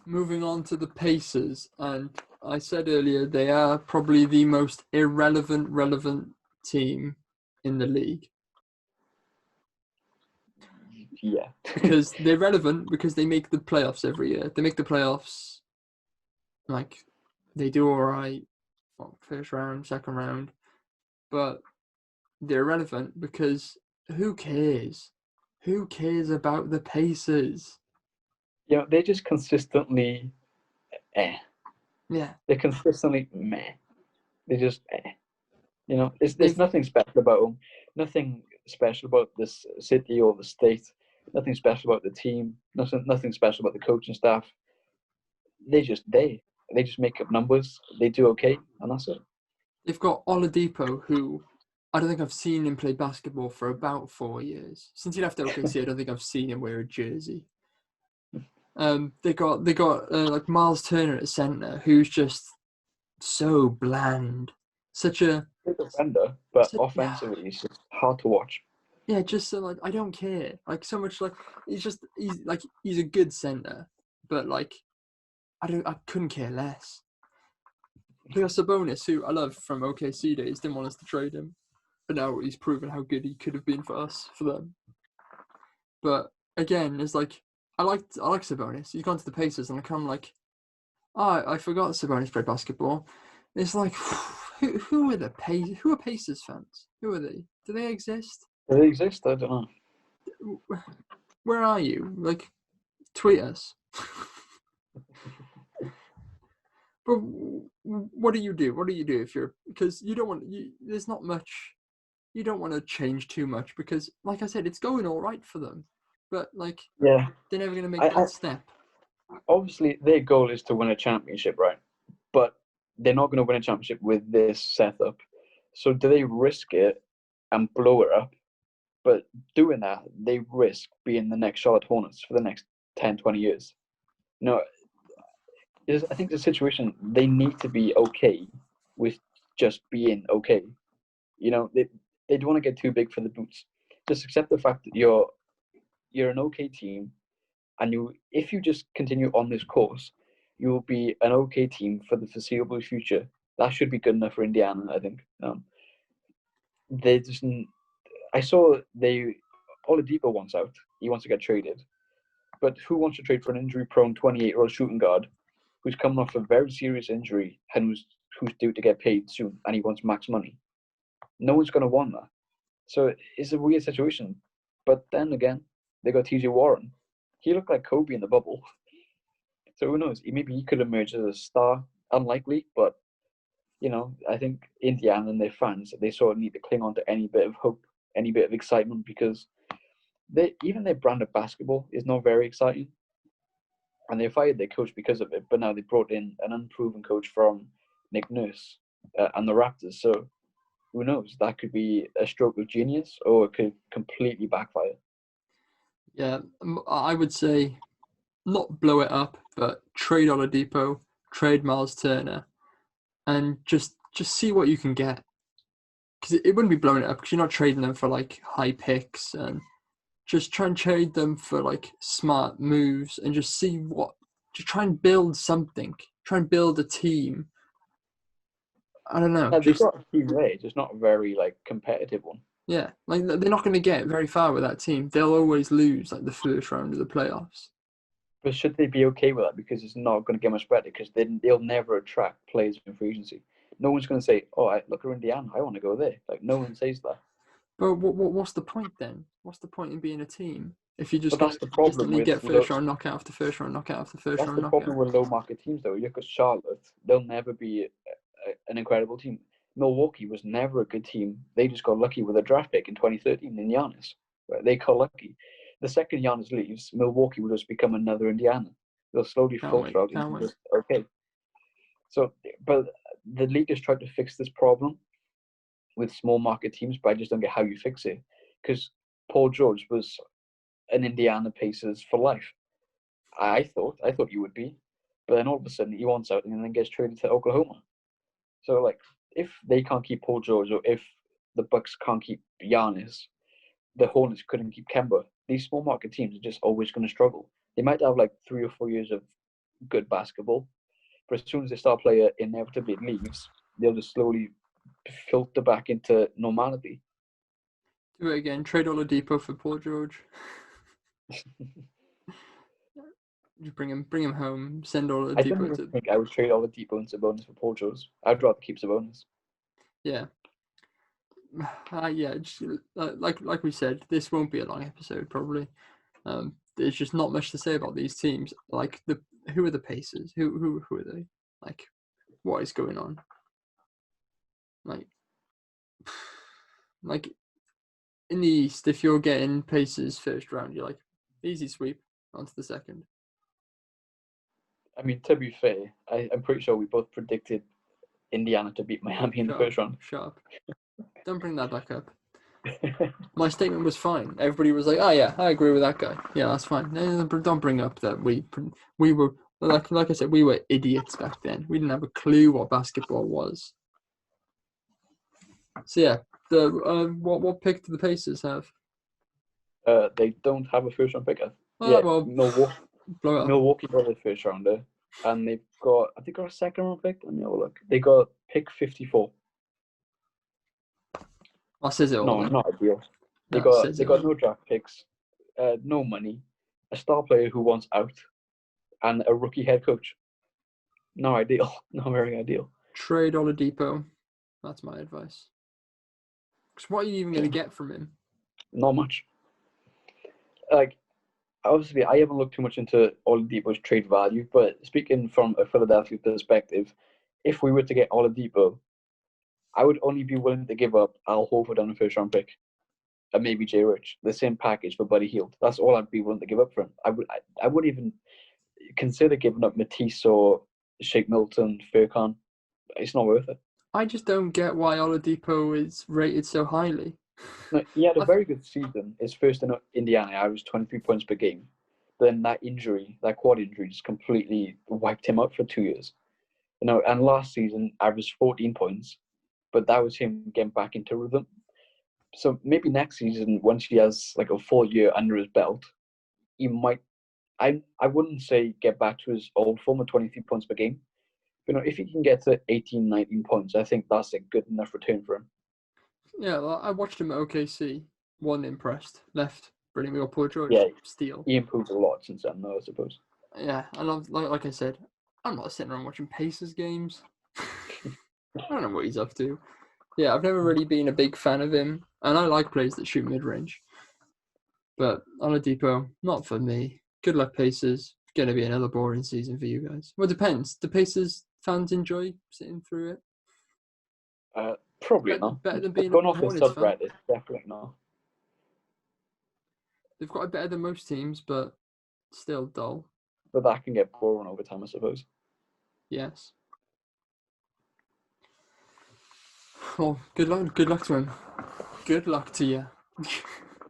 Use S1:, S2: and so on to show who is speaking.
S1: moving on to the Pacers, and I said earlier they are probably the most relevant team in the league.
S2: Yeah.
S1: Because they're relevant because they make the playoffs every year. They make the playoffs, like, they do all right, first round, second round, but they're relevant because who cares? Who cares about the Pacers?
S2: They're just consistently eh.
S1: Yeah,
S2: They're consistently meh. They're just eh. There's
S1: they've
S2: nothing special about them. Nothing special about this city or the state. Nothing special about the team. Nothing special about the coaching staff. They just make up numbers. They do okay, and that's it.
S1: they've got Oladipo, who I don't think I've seen him play basketball for about 4 years. Since he left OKC, I don't think I've seen him wear a jersey. They got like Miles Turner at center, who's just so bland. Such a
S2: Good defender, but
S1: yeah,
S2: offensively, he's just hard to watch.
S1: yeah. Just so like I don't care. Like so much like he's a good center, but like I couldn't care less. They got Sabonis, who I love from OKC days, didn't want us to trade him, but now he's proven how good he could have been for us, for them. But again, it's like I like Sabonis. He's gone to the Pacers, and I come like, oh, I forgot Sabonis played basketball. It's like, who are Who are Pacers fans? Who are they? Do they exist?
S2: Do they exist? I don't know.
S1: Where are you? Like, tweet us. But what do you do? What do you do if you're, because you don't want there's not much. You don't want to change too much because, like I said, it's going all right for them. But like,
S2: Yeah,
S1: they're never going to make
S2: I
S1: that step.
S2: obviously their goal is to win a championship, right? But they're not going to win a championship with this setup. So do they risk it and blow it up? But doing that, they risk being the next Charlotte Hornets for the next 10, 20 years. No, I think the situation, they need to be okay with just being okay. They don't want to get too big for the boots. Just accept the fact that you're an okay team, and if you just continue on this course, you will be an okay team for the foreseeable future. That should be good enough for Indiana, I think. They just, I saw Oladipo wants out. He wants to get traded, but who wants to trade for an injury-prone 28-year-old shooting guard who's coming off a very serious injury and who's due to get paid soon, and he wants max money? No one's going to want that. So it's a weird situation. But then again, they got TJ Warren. He looked like Kobe in the bubble. So who knows? Maybe he could emerge as a star. Unlikely, but I think Indiana and their fans, they sort of need to cling on to any bit of hope, any bit of excitement, because even their brand of basketball is not very exciting. And they fired their coach because of it, but now they brought in an unproven coach from Nick Nurse and the Raptors. So who knows? That could be a stroke of genius, or it could completely backfire.
S1: Yeah, I would say not blow it up, but trade Oladipo, trade Miles Turner, and just see what you can get. Because it wouldn't be blowing it up because you're not trading them for like high picks, and just try and trade them for like smart moves and just see just try and build something. Try and build a team. I don't know.
S2: Yeah, they've
S1: Just
S2: got a team there, just not a very competitive one.
S1: yeah, like they're not going to get very far with that team. They'll always lose like the first round of the playoffs.
S2: But should they be okay with that? Because it's not going to get much better. Because they'll never attract players in free agency. No one's going to say, "Oh, look at Indiana. I want to go there." Like no one says that.
S1: But what's the point then? What's the point in being a team if you're just
S2: But
S1: going
S2: that's
S1: to
S2: the problem
S1: consistently
S2: with
S1: get first round knockout after first round knockout after first round knockout?
S2: low market teams though. You look at Charlotte; they'll never be an incredible team. Milwaukee was never a good team. They just got lucky with a draft pick in 2013 in Giannis. Right? They got lucky. The second Giannis leaves, Milwaukee will just become another Indiana. They'll slowly
S1: Can't wait.
S2: filter out
S1: Can't
S2: into
S1: wait.
S2: just okay. So, but the league has tried to fix this problem with small market teams, but I just don't get how you fix it. Because Paul George was an Indiana Pacers for life. I thought he would be, but then all of a sudden he wants out and then gets traded to Oklahoma. So if they can't keep Paul George, or if the Bucks can't keep Giannis, the Hornets couldn't keep Kemba. These small market teams are just always going to struggle. They might have 3 or 4 years of good basketball. But as soon as the star player inevitably leaves, they'll just slowly filter back into normality.
S1: Do it again. Trade Oladipo for Paul George. Just bring him home. Send
S2: I don't
S1: Oladipo
S2: even
S1: to.
S2: think I would trade Oladipo and Sabonis for Paul George. I'd rather keep Sabonis.
S1: Yeah. Yeah. Just, like we said, this won't be a long episode probably. There's just not much to say about these teams. Like who are the Pacers? Who are they? Like, what is going on? Like in the East, if you're getting Pacers first round, you're like easy sweep onto the second.
S2: I mean, to be fair, I'm pretty sure we both predicted Indiana to beat Miami in the first round.
S1: Sharp. Don't bring that back up. My statement was fine. Everybody was like, "Oh yeah, I agree with that guy. Yeah, that's fine." Don't bring up that we were like I said, we were idiots back then. We didn't have a clue what basketball was. So yeah, what pick do the Pacers have?
S2: They don't have a first round pick.
S1: Well,
S2: Milwaukee got a first rounder, and they've got a second round pick. Let me have a look. They got pick 54.
S1: That says it all.
S2: No,
S1: then.
S2: not ideal. They got no draft picks, no money, a star player who wants out, and a rookie head coach. No ideal. Not very ideal.
S1: Trade Oladipo. That's my advice. Because what are you even going to get from him?
S2: Not much. Like, obviously, I haven't looked too much into Oladipo's trade value, but speaking from a Philadelphia perspective, if we were to get Oladipo, I would only be willing to give up Al Horford on a first round pick, and maybe Jay Rich, the same package for Buddy Hield. That's all I'd be willing to give up for him. I wouldn't even consider giving up Matisse or Shake Milton, Furkan. It's not worth it.
S1: I just don't get why Oladipo is rated so highly.
S2: No, he had a very good season. His first in Indiana, I was 23 points per game. Then that quad injury, just completely wiped him out for 2 years. And last season, averaged 14 points, but that was him getting back into rhythm. So maybe next season, once he has like a full year under his belt, he might. I wouldn't say get back to his old form of 23 points per game. But if he can get to 18, 19 points, I think that's a good enough return for him.
S1: Yeah, well, I watched him at OKC. Wasn't impressed. Left. Brilliant. We got Paul George.
S2: Yeah,
S1: Steal.
S2: He improved a lot since then, though, I suppose.
S1: Yeah, and like I said, I'm not sitting around watching Pacers games. I don't know what he's up to. Yeah, I've never really been a big fan of him, and I like players that shoot mid-range. But Oladipo, not for me. Good luck, Pacers. Going to be another boring season for you guys. Well, it depends. Do Pacers fans enjoy sitting through it?
S2: Probably not.
S1: Better than being
S2: going
S1: a
S2: off the
S1: Hornets fan.
S2: subreddit, definitely not.
S1: They've got it better than most teams, but still dull.
S2: But that can get boring over time, I suppose.
S1: Yes. Well, good luck to him. Good luck to you.